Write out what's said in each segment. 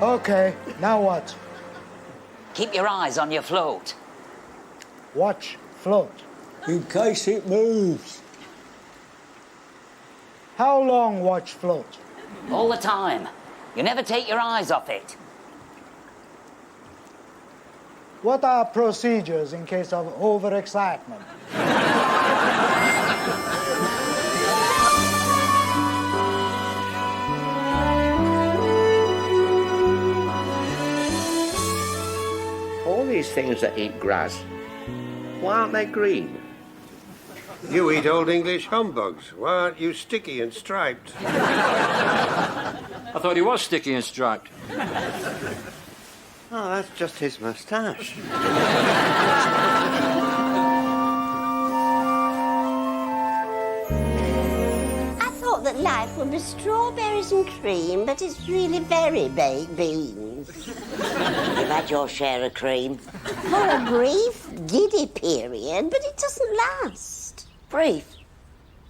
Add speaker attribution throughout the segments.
Speaker 1: Okay, now what?
Speaker 2: Keep your eyes on your float.
Speaker 1: Watch float.
Speaker 3: In case it moves.
Speaker 1: How long watch float?
Speaker 2: All the time. You never take your eyes off it.
Speaker 1: What are procedures in case of overexcitement?
Speaker 4: All these things that eat grass, why aren't they green?
Speaker 5: You eat Old English humbugs. Why aren't you sticky and striped?
Speaker 6: I thought he was sticky and striped.
Speaker 4: Oh, that's just his moustache.
Speaker 7: I thought that life would be strawberries and cream, but it's really very baked beans.
Speaker 8: You've had your share of cream.
Speaker 7: For a brief, giddy period, but it doesn't last.
Speaker 8: Brief.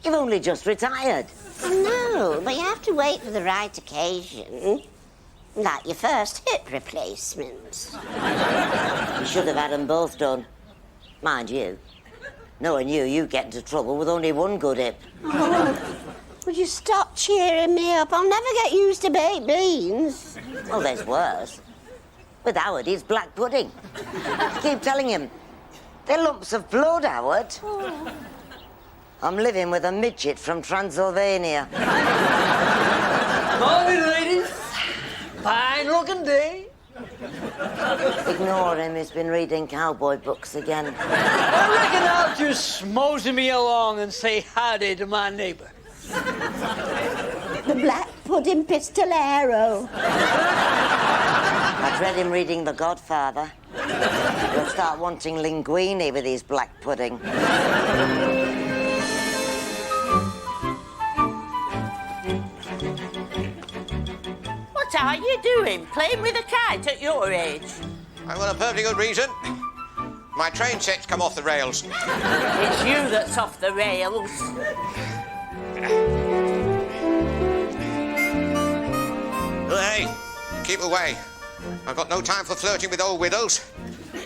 Speaker 8: You've only just retired.
Speaker 7: I know, but you have to wait for the right occasion. Like your first hip replacement.
Speaker 8: You should have had them both done. Mind you, knowing you, you'd get into trouble with only one good hip.
Speaker 7: Oh, would you stop cheering me up? I'll never get used to baked beans.
Speaker 8: Oh, there's worse. With Howard, he's black pudding. Keep telling him, they're lumps of blood, Howard.
Speaker 7: Oh.
Speaker 8: I'm living with a midget from Transylvania.
Speaker 3: Morning, ladies. Fine-looking day.
Speaker 8: Ignore him, he's been reading cowboy books again.
Speaker 3: I reckon I'll just mosey me along and say howdy to my neighbour.
Speaker 7: The black pudding pistolero.
Speaker 8: I've read him reading The Godfather. He'll start wanting linguine with his black pudding.
Speaker 9: What are you doing, playing with a kite at your age?
Speaker 10: I've got a perfectly good reason. My train set's come off the rails.
Speaker 9: It's you that's off the rails.
Speaker 10: Hey, keep away. I've got no time for flirting with old widows.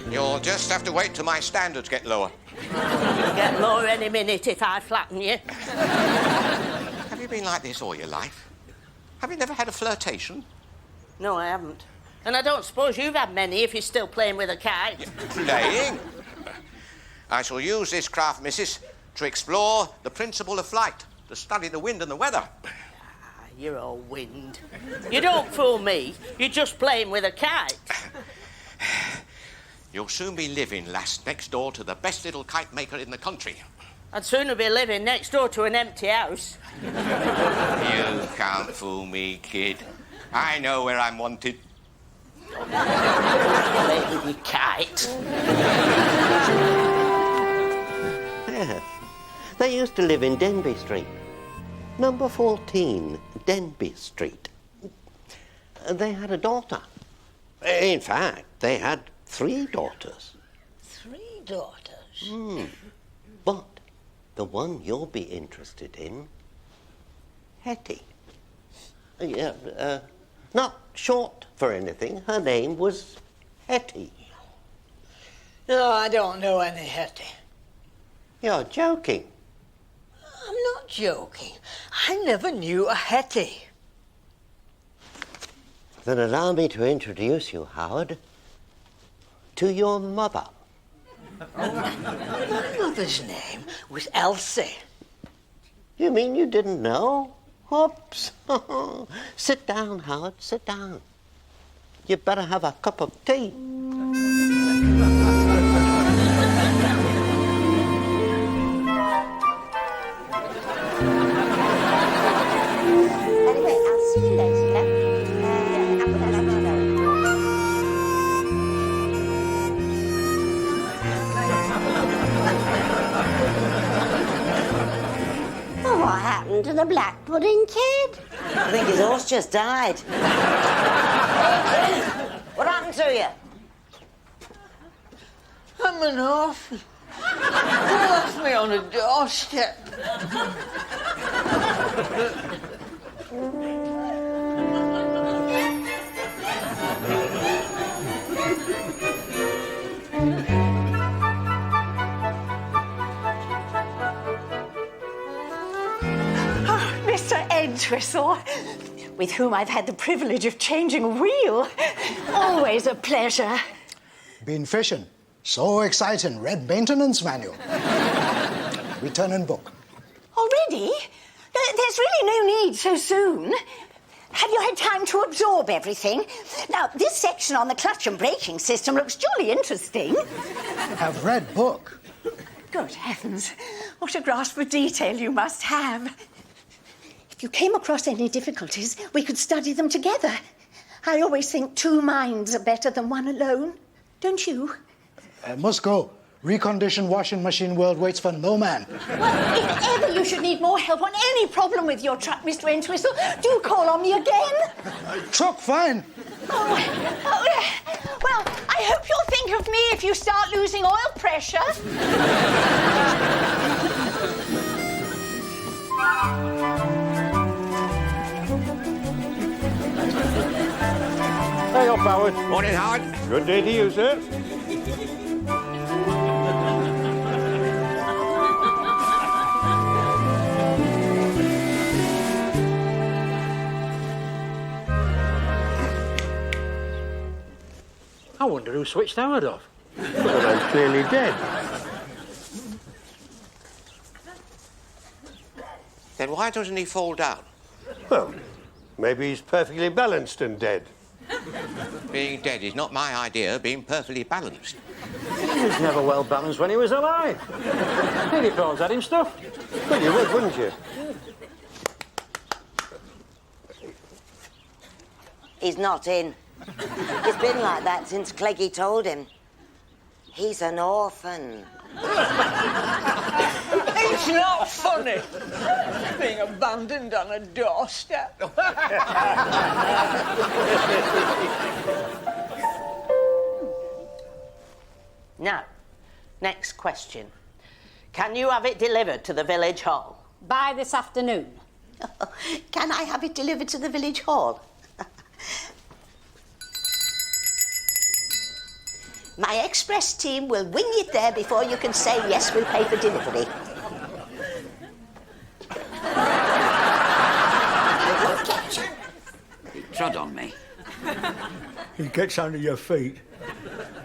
Speaker 10: You'll just have to wait till my standards get lower.
Speaker 9: You'll get lower any minute if I flatten you.
Speaker 10: Have you been like this all your life? Have you never had a flirtation?
Speaker 9: No, I haven't. And I don't suppose you've had many if you're still playing with a kite.
Speaker 10: Playing? I shall use this craft, missus, to explore the principle of flight, to study the wind and the weather.
Speaker 9: You're all wind. You don't fool me. You're just playing with a kite.
Speaker 10: You'll soon be living, lass, next door to the best little kite maker in the country.
Speaker 9: I'd sooner be living next door to an empty house.
Speaker 10: You can't fool me, kid. I know where I'm wanted.
Speaker 9: Play with your kite.
Speaker 4: Yeah. They used to live in Denby Street. Number 14, Denby Street. They had a daughter. In fact, they had 3 daughters.
Speaker 9: 3 daughters?
Speaker 4: But the one you'll be interested in, Hetty. Yeah, not short for anything. Her name was Hetty.
Speaker 3: No, I don't know any Hetty.
Speaker 4: You're joking.
Speaker 3: I'm not joking. I never knew a Hetty.
Speaker 4: Then allow me to introduce you, Howard, to your mother.
Speaker 3: My mother's name was Elsie.
Speaker 4: You mean you didn't know? Whoops. Sit down, Howard, sit down. You better have a cup of tea.
Speaker 7: Anyway, I'll see you later. Oh, what happened to the black pudding kid?
Speaker 8: I think his horse just died. What happened to you?
Speaker 3: I'm an orphan. They left me on a doorstep.
Speaker 11: Entwistle, with whom I've had the privilege of changing a wheel. Always a pleasure.
Speaker 1: Been fishing. So exciting. Read maintenance manual. Return and book.
Speaker 11: Already? There's really no need so soon. Have you had time to absorb everything? Now, this section on the clutch and braking system looks jolly interesting.
Speaker 1: Have read book.
Speaker 11: Good heavens, what a grasp for detail you must have. If you came across any difficulties, we could study them together. I always think 2 minds are better than 1 alone. Don't you?
Speaker 1: Must go. Reconditioned washing machine world waits for no man.
Speaker 11: Well, if ever you should need more help on any problem with your truck, Mr. Entwistle, do call on me again.
Speaker 1: Truck fine.
Speaker 11: Well, I hope you'll think of me if you start losing oil pressure.
Speaker 6: Hey up, Howard.
Speaker 5: Morning, Howard. Good day to you, sir.
Speaker 6: I wonder who switched Howard off.
Speaker 5: Well, I'm clearly dead.
Speaker 10: Then why doesn't he fall down?
Speaker 5: Well, maybe he's perfectly balanced and dead.
Speaker 10: Being dead is not my idea of being perfectly balanced.
Speaker 6: He was never well balanced when he was alive. Nearly falls at him stuff.
Speaker 5: Well, you would, wouldn't you?
Speaker 8: He's not in. He's been like that since Cleggy told him. He's an orphan.
Speaker 9: It's not funny. Being abandoned on a doorstep. Now, next question. Can you have it delivered to the village hall?
Speaker 11: By this afternoon.
Speaker 7: Can I have it delivered to the village hall? My express team will wing it there before you can say yes, we'll pay for delivery.
Speaker 2: He trod on me.
Speaker 12: He gets under your feet.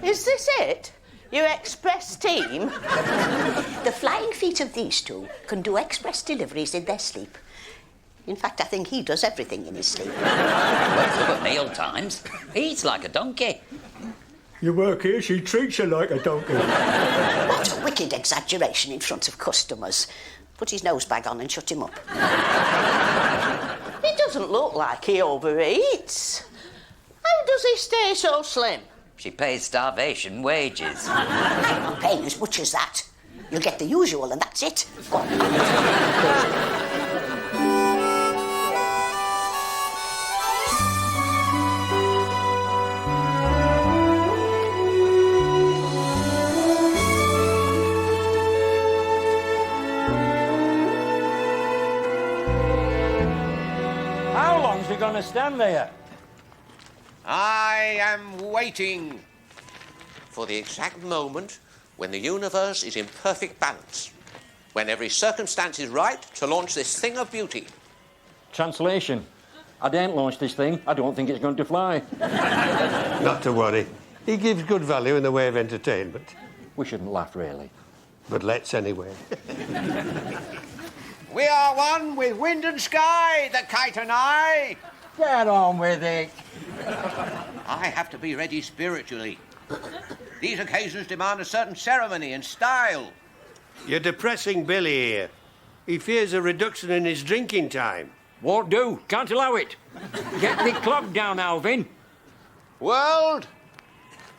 Speaker 9: Is this it? Your express team?
Speaker 7: The flying feet of these two can do express deliveries in their sleep. In fact, I think he does everything in his sleep.
Speaker 2: Wakes up at meal times. He eats like a donkey.
Speaker 12: You work here, she treats you like a donkey.
Speaker 7: What a wicked exaggeration in front of customers. Put his nose bag on and shut him up.
Speaker 9: It doesn't look like he overeats. How does he stay so slim?
Speaker 2: She pays starvation wages.
Speaker 7: I'm not paying as much as that. You'll get the usual and that's it. Go on.
Speaker 6: How long's he going to stand there?
Speaker 10: I am waiting for the exact moment when the universe is in perfect balance, when every circumstance is right to launch this thing of beauty.
Speaker 6: Translation. I daren't launch this thing. I don't think it's going to fly.
Speaker 5: Not to worry. He gives good value in the way of entertainment.
Speaker 6: We shouldn't laugh, really.
Speaker 5: But let's anyway.
Speaker 10: We are one with wind and sky, the kite and I.
Speaker 3: Get on with it.
Speaker 10: I have to be ready spiritually. These occasions demand a certain ceremony and style.
Speaker 5: You're depressing Billy here. He fears a reduction in his drinking time.
Speaker 6: Won't do. Can't allow it. Get the clock down, Alvin.
Speaker 10: World,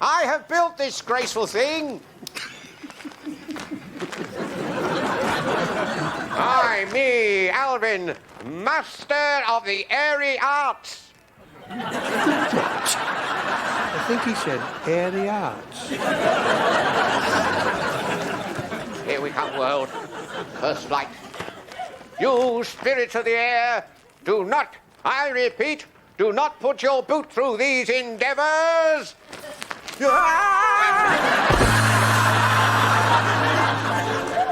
Speaker 10: I have built this graceful thing. I, me, Alvin, master of the airy arts.
Speaker 5: I think he said airy arts.
Speaker 10: Here we come, world. First flight. You spirits of the air, do not, I repeat, do not put your boot through these endeavours.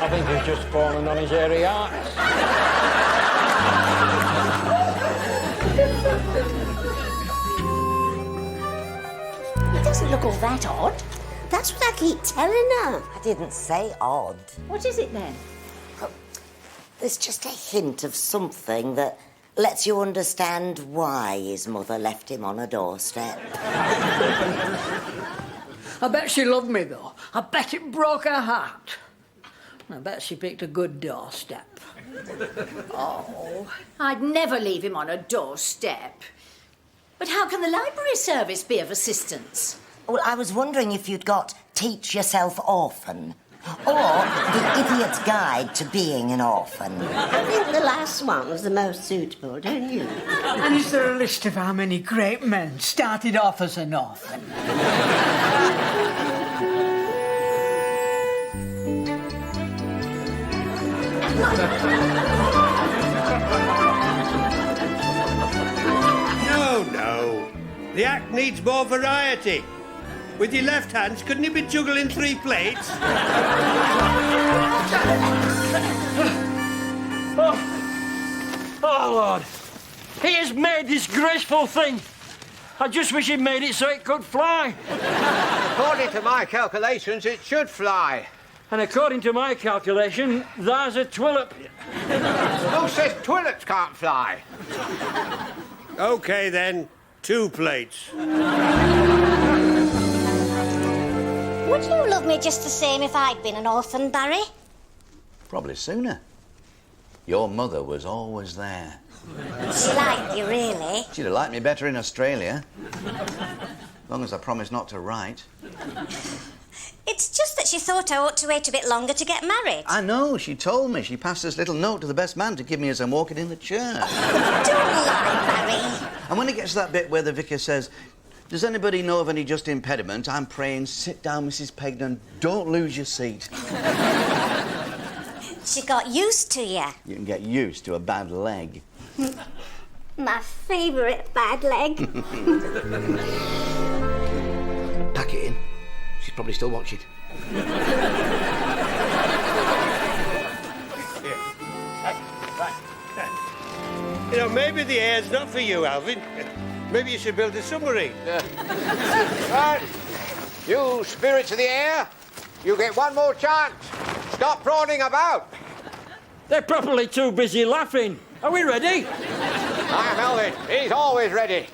Speaker 6: I think he's just fallen on his airy arts.
Speaker 11: doesn't look all that odd.
Speaker 7: That's what I keep telling her.
Speaker 8: I didn't say odd.
Speaker 11: What is it then?
Speaker 8: There's just a hint of something that lets you understand why his mother left him on a doorstep.
Speaker 3: I bet she loved me, though. I bet it broke her heart. I bet she picked a good doorstep.
Speaker 11: Oh, I'd never leave him on a doorstep. But how can the library service be of assistance?
Speaker 8: Well, I was wondering if you'd got Teach Yourself Orphan, or The Idiot's Guide to Being an Orphan.
Speaker 7: I think the last one was the most suitable, don't you?
Speaker 3: And is there a list of how many great men started off as an orphan?
Speaker 5: No. The act needs more variety. With your left hands, couldn't you be juggling 3 plates?
Speaker 6: Oh, Lord. He has made this graceful thing. I just wish he'd made it so it could fly.
Speaker 10: According to my calculations, it should fly.
Speaker 6: And according to my calculation, there's a twillip.
Speaker 10: Who says twilights can't fly?
Speaker 5: OK, then. 2 plates.
Speaker 13: Would you love me just the same if I'd been an orphan, Barry?
Speaker 14: Probably sooner. Your mother was always there.
Speaker 13: She liked you, really?
Speaker 14: She'd have liked me better in Australia. As long as I promised not to write.
Speaker 13: It's just that she thought I ought to wait a bit longer to get married.
Speaker 14: I know, she told me. She passed this little note to the best man to give me as I'm walking in the church.
Speaker 13: Don't lie, Barry.
Speaker 14: And when it gets to that bit where the vicar says, does anybody know of any just impediment? I'm praying, sit down, Mrs. Pegden, don't lose your seat.
Speaker 13: She got used to you.
Speaker 14: You can get used to a bad leg.
Speaker 13: My favourite bad leg.
Speaker 14: Pack it in. She's probably still watching.
Speaker 5: You know, maybe the air's not for you, Alvin. Maybe you should build a submarine.
Speaker 10: Right. You spirits of the air, you get one more chance. Stop prawning about.
Speaker 6: They're properly too busy laughing. Are we ready?
Speaker 10: I'm Alvin. He's always ready.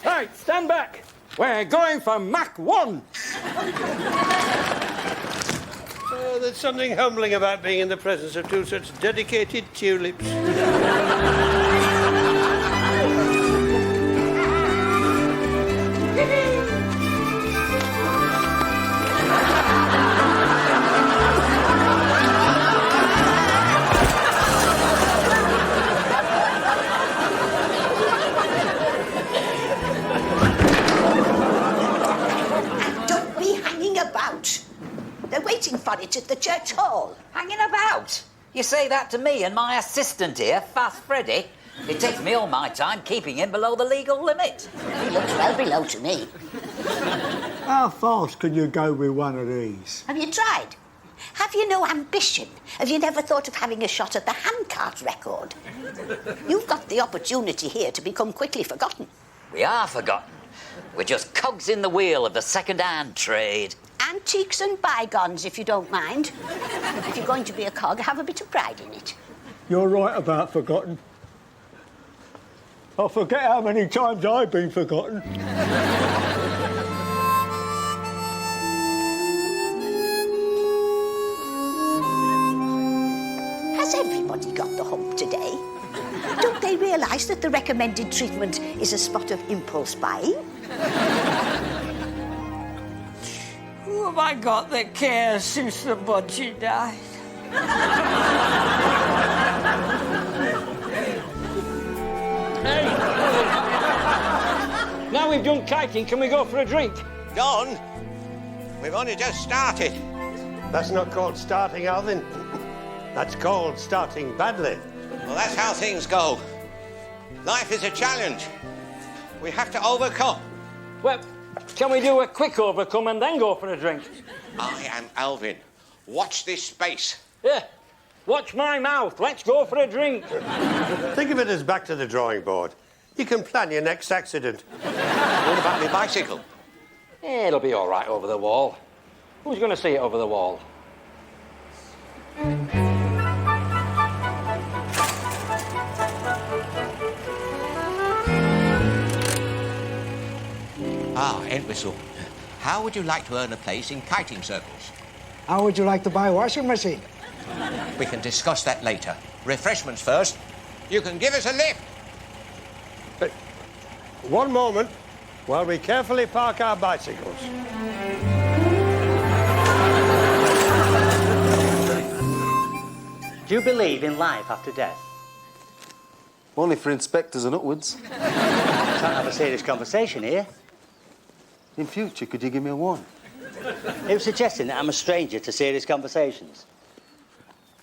Speaker 6: Right, stand back. We're going for Mach 1.
Speaker 5: Oh, there's something humbling about being in the presence of 2 such dedicated tulips.
Speaker 7: Don't be hanging about. They're waiting for it at the church hall.
Speaker 2: Hanging about? You say that to me and my assistant here, Fast Freddy? It takes me all my time keeping him below the legal limit.
Speaker 7: He looks well below to me.
Speaker 12: How fast can you go with one of these?
Speaker 7: Have you tried? Have you no ambition? Have you never thought of having a shot at the handcart record? You've got the opportunity here to become quickly forgotten.
Speaker 2: We are forgotten. We're just cogs in the wheel of the second-hand trade.
Speaker 7: Antiques and bygones, if you don't mind. If you're going to be a cog, have a bit of pride in it.
Speaker 12: You're right about forgotten. I forget how many times I've been forgotten.
Speaker 7: Has everybody got the hump today? Don't they realise that the recommended treatment is a spot of impulse buying?
Speaker 3: Who have I got that cares since the budgie died?
Speaker 6: Hey! Now we've done kiting, can we go for a drink?
Speaker 10: Don, we've only just started.
Speaker 5: That's not called starting, Alvin. That's called starting badly.
Speaker 10: Well, that's how things go. Life is a challenge. We have to overcome.
Speaker 6: Well, can we do a quick overcome and then go for a drink?
Speaker 10: I am Alvin. Watch this space.
Speaker 6: Yeah. Watch my mouth. Let's go for a drink.
Speaker 5: Think of it as back to the drawing board. You can plan your next accident.
Speaker 10: What about my bicycle?
Speaker 15: Yeah, it'll be all right over the wall. Who's going to see it over the wall?
Speaker 10: Ah, Entwistle. How would you like to earn a place in kiting circles?
Speaker 1: How would you like to buy a washing machine?
Speaker 10: We can discuss that later. Refreshments first. You can give us a lift.
Speaker 5: But one moment while we carefully park our bicycles.
Speaker 16: Do you believe in life after death?
Speaker 17: Only for inspectors and upwards.
Speaker 16: Trying to have a serious conversation here.
Speaker 17: In future, could you give me a warning?
Speaker 16: Who's suggesting that I'm a stranger to serious conversations?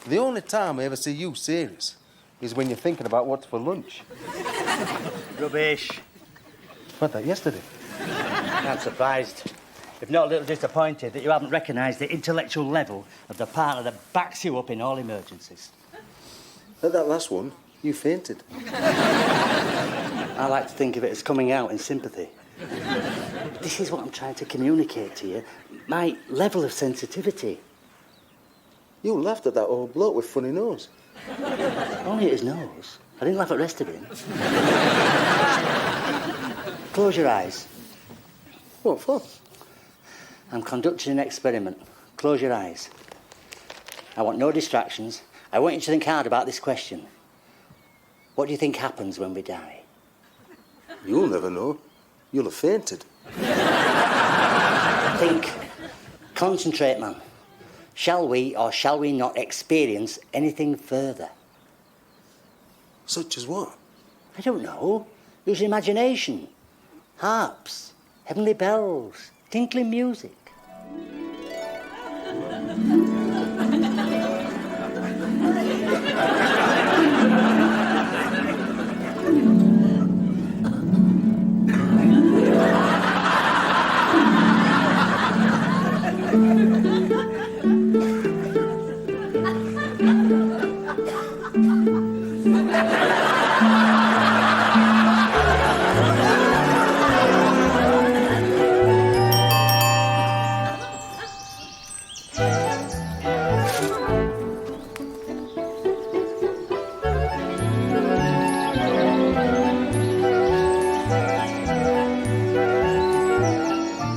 Speaker 17: The only time I ever see you serious is when you're thinking about what's for lunch.
Speaker 16: Rubbish.
Speaker 17: What, that yesterday?
Speaker 16: I'm surprised, if not a little disappointed, that you haven't recognised the intellectual level of the partner that backs you up in all emergencies.
Speaker 17: At that last one, you fainted.
Speaker 16: I like to think of it as coming out in sympathy. This is what I'm trying to communicate to you, my level of sensitivity.
Speaker 17: You laughed at that old bloke with funny nose.
Speaker 16: Only at his nose. I didn't laugh at the rest of him. Close your eyes.
Speaker 17: What for?
Speaker 16: I'm conducting an experiment. Close your eyes. I want no distractions. I want you to think hard about this question. What do you think happens when we die?
Speaker 17: You'll never know. You'll have fainted.
Speaker 16: Think. Concentrate, man. Shall we or shall we not experience anything further?
Speaker 17: Such as what?
Speaker 16: I don't know. Use your imagination. Harps, heavenly bells, tinkling music.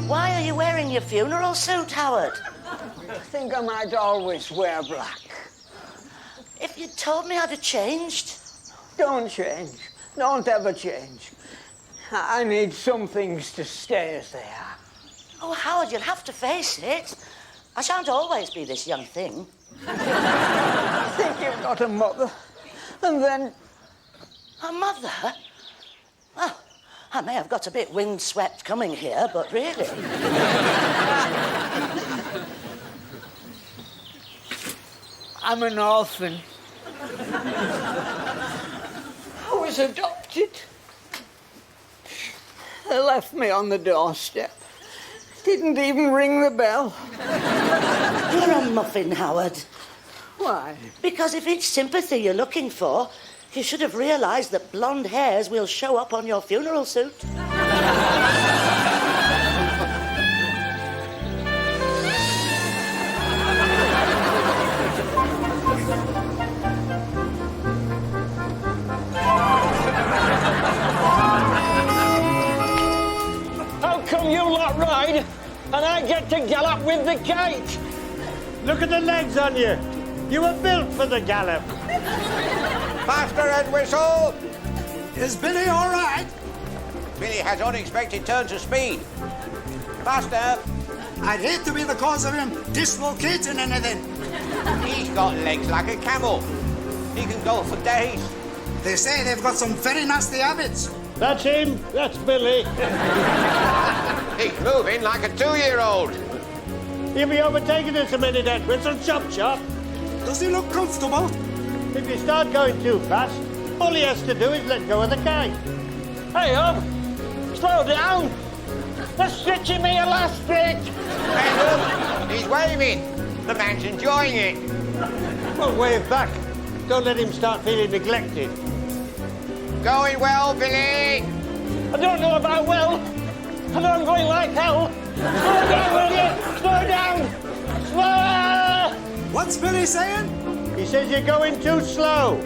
Speaker 9: Why are you wearing your funeral suit, Howard?
Speaker 3: I think I might always wear black.
Speaker 9: If you'd told me I'd have changed.
Speaker 3: Don't change. Don't ever change. I need some things to stay as they are.
Speaker 9: Oh, Howard, you'll have to face it. I shan't always be this young thing.
Speaker 3: I think you've got a mother. And then...
Speaker 9: A mother? Well, I may have got a bit windswept coming here, but really...
Speaker 3: I'm an orphan. I was adopted. They left me on the doorstep. Didn't even ring the bell.
Speaker 9: You're a muffin, Howard.
Speaker 3: Why?
Speaker 9: Because if it's sympathy you're looking for, you should have realised that blonde hairs will show up on your funeral suit.
Speaker 6: How come you lot ride and I get to gallop with the kite?
Speaker 5: Look at the legs on you. You were built for the gallop.
Speaker 10: Master Entwistle!
Speaker 1: Is Billy all right?
Speaker 10: Billy has unexpected turns of speed. Master!
Speaker 1: I'd hate to be the cause of him dislocating anything.
Speaker 10: He's got legs like a camel. He can go for days.
Speaker 1: They say they've got some very nasty habits.
Speaker 5: That's him. That's Billy.
Speaker 10: He's moving like a 2-year-old.
Speaker 5: He'll be overtaking us a minute, Entwistle. Chop, chop.
Speaker 1: Does he look comfortable?
Speaker 5: If you start going too fast, all he has to do is let go of the kite.
Speaker 6: Hey, slow down. They're stitching me elastic.
Speaker 10: Hey, look, he's waving. The man's enjoying it.
Speaker 5: Well, wave back. Don't let him start feeling neglected.
Speaker 10: Going well, Billy.
Speaker 6: I don't know about well. I know I'm going like hell. Slow down, will you? Slow down! Slower!
Speaker 1: What's Billy saying?
Speaker 5: He says you're going too slow.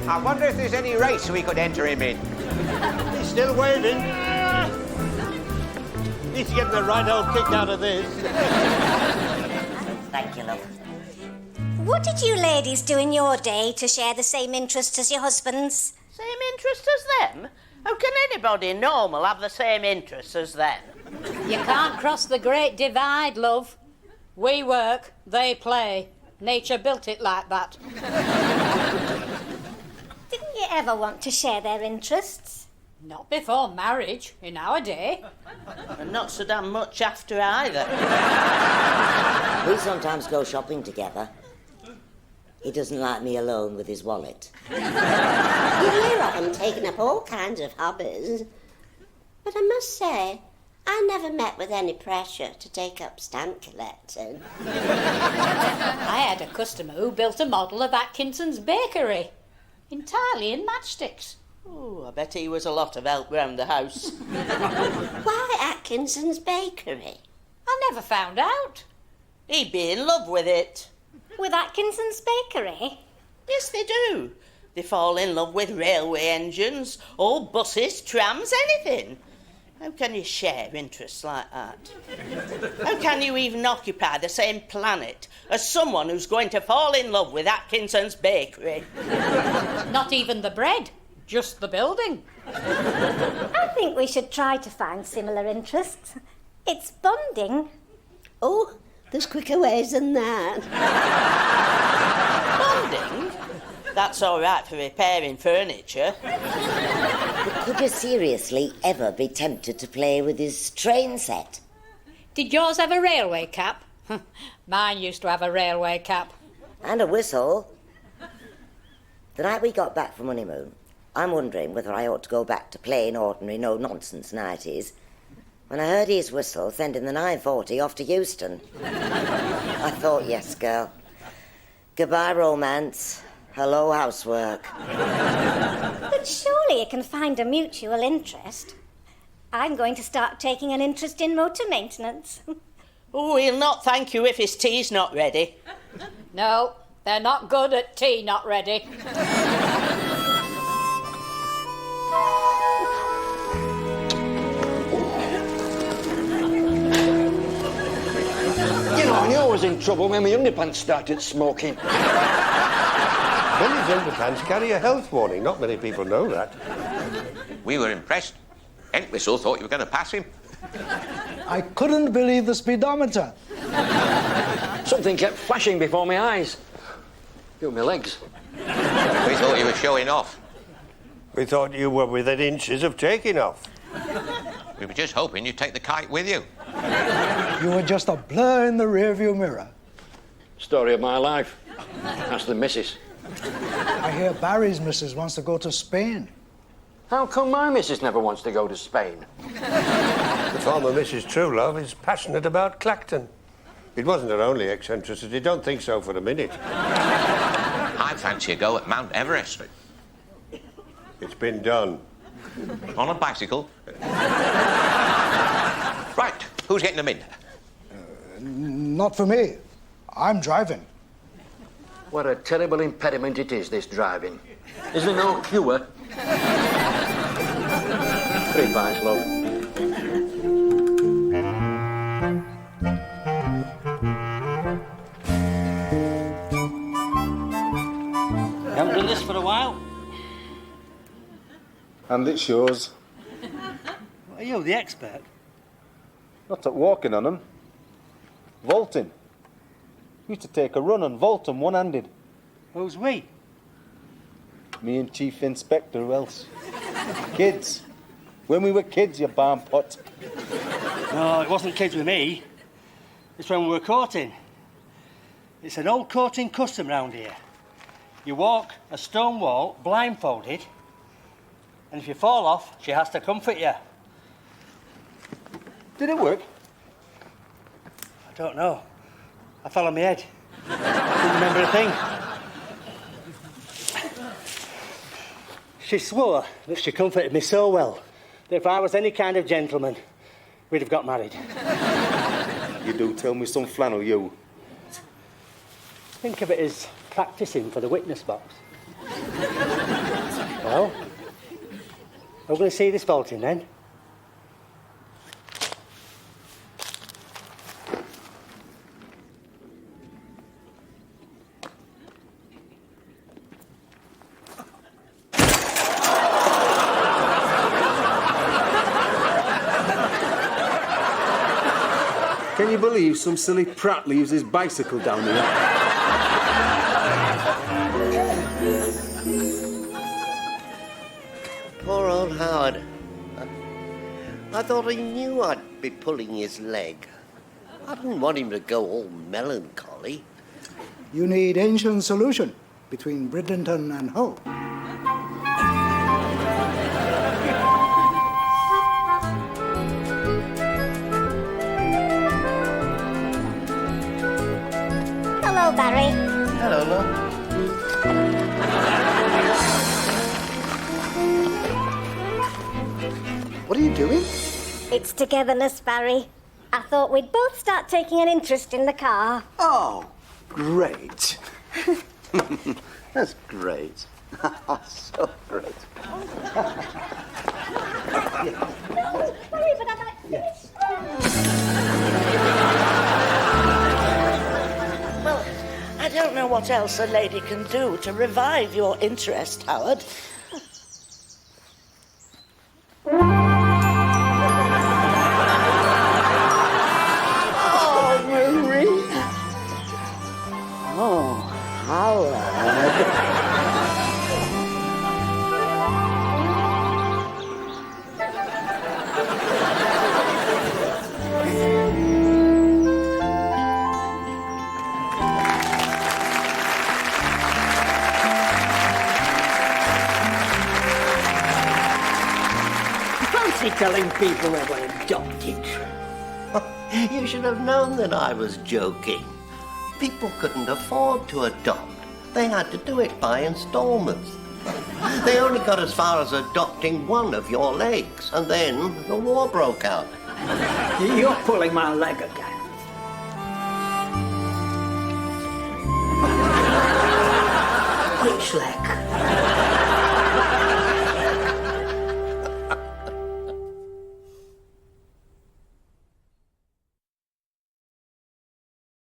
Speaker 10: I wonder if there's any race we could enter him in.
Speaker 5: He's still waving. He's getting the right old kick out of this.
Speaker 8: Thank you, love.
Speaker 13: What did you ladies do in your day to share the same interests as your husbands?
Speaker 9: Same interests as them? How can anybody normal have the same interests as them?
Speaker 3: You can't cross the great divide, love. We work, they play. Nature built it like that.
Speaker 13: Didn't you ever want to share their interests?
Speaker 3: Not before marriage, in our day.
Speaker 9: And not so damn much after either.
Speaker 8: We sometimes go shopping together. He doesn't like me alone with his wallet.
Speaker 7: You hear of him taking up all kinds of hobbies. But I must say, I never met with any pressure to take up stamp collecting.
Speaker 3: I had a customer who built a model of Atkinson's bakery, entirely in matchsticks.
Speaker 9: Oh, I bet he was a lot of help round the house.
Speaker 7: Why Atkinson's bakery?
Speaker 3: I never found out.
Speaker 9: He'd be in love with it.
Speaker 13: With Atkinson's bakery?
Speaker 9: Yes, they do. They fall in love with railway engines, or buses, trams, anything. How can you share interests like that? How can you even occupy the same planet as someone who's going to fall in love with Atkinson's bakery?
Speaker 3: Not even the bread, just the building.
Speaker 13: I think we should try to find similar interests. It's bonding.
Speaker 7: Oh, there's quicker ways than that.
Speaker 9: Bonding? That's all right for repairing furniture.
Speaker 8: But could you seriously ever be tempted to play with his train set?
Speaker 3: Did yours have a railway cap? Mine used to have a railway cap.
Speaker 8: And a whistle. The night we got back from honeymoon, I'm wondering whether I ought to go back to plain, ordinary, no-nonsense 90s, when I heard his whistle sending the 940 off to Euston. I thought, yes, girl. Goodbye, romance. Hello, housework.
Speaker 13: But surely you can find a mutual interest. I'm going to start taking an interest in motor maintenance.
Speaker 9: Oh, he'll not thank you if his tea's not ready.
Speaker 3: No, they're not good at tea not ready.
Speaker 6: You know, I knew I was in trouble when my underpants started smoking.
Speaker 5: Billy's underpants carry a health warning. Not many people know that.
Speaker 10: We were impressed. Entwistle thought you were going to pass him.
Speaker 1: I couldn't believe the speedometer.
Speaker 6: Something kept flashing before my eyes. Feel my legs.
Speaker 10: We thought you were showing off.
Speaker 5: We thought you were within inches of taking off.
Speaker 10: We were just hoping you'd take the kite with you.
Speaker 1: You were just a blur in the rearview mirror.
Speaker 6: Story of my life. Ask the missus.
Speaker 1: I hear Barry's missus wants to go to Spain.
Speaker 6: How come my missus never wants to go to Spain?
Speaker 5: The former Mrs. Truelove is passionate about Clacton. It wasn't her only eccentricity. Don't think so for a minute.
Speaker 10: I fancy a go at Mount Everest.
Speaker 5: It's been done.
Speaker 10: On a bicycle. Right, who's getting them in?
Speaker 1: Not for me. I'm driving.
Speaker 6: What a terrible impediment it is, this driving. Is there no cure? 3 pints, love.
Speaker 16: You haven't done this for a while?
Speaker 17: And it shows.
Speaker 16: Are you the expert?
Speaker 17: Not at walking on them. Vaulting. Used to take a run and vault them one-handed.
Speaker 16: Who's we?
Speaker 17: Me and Chief Inspector, who else? Kids. When we were kids, you barn pot.
Speaker 16: No, it wasn't kids with me. It's when we were courting. It's an old courting custom round here. You walk a stone wall blindfolded, and if you fall off, she has to comfort you.
Speaker 17: Did it work?
Speaker 16: I don't know. I fell on my head. Didn't remember a thing. She swore that she comforted me so well that if I was any kind of gentleman, we'd have got married.
Speaker 17: You do tell me some flannel, you.
Speaker 16: Think of it as practising for the witness box. Well, we're going to see this vaulting then.
Speaker 17: Can you believe some silly prat leaves his bicycle down there?
Speaker 4: Poor old Howard. I thought he knew I'd be pulling his leg. I didn't want him to go all melancholy.
Speaker 1: You need ancient solution between Bridlington and Hull.
Speaker 13: Hello, Barry.
Speaker 14: Hello, love.
Speaker 1: What are you doing?
Speaker 13: It's togetherness, Barry. I thought we'd both start taking an interest in the car.
Speaker 14: Oh, great. That's great. So great.
Speaker 13: Barry, but I'd like to finish.
Speaker 9: Well, I don't know what else a lady can do to revive your interest, Howard.
Speaker 11: Oh, Marie. Oh, Howard.
Speaker 12: Fancy telling people they were adopted.
Speaker 4: You should have known that I was joking. People couldn't afford to adopt. They had to do it by installments. They only got as far as adopting one of your legs, and then the war broke out.
Speaker 12: You're pulling my leg again. Which leg?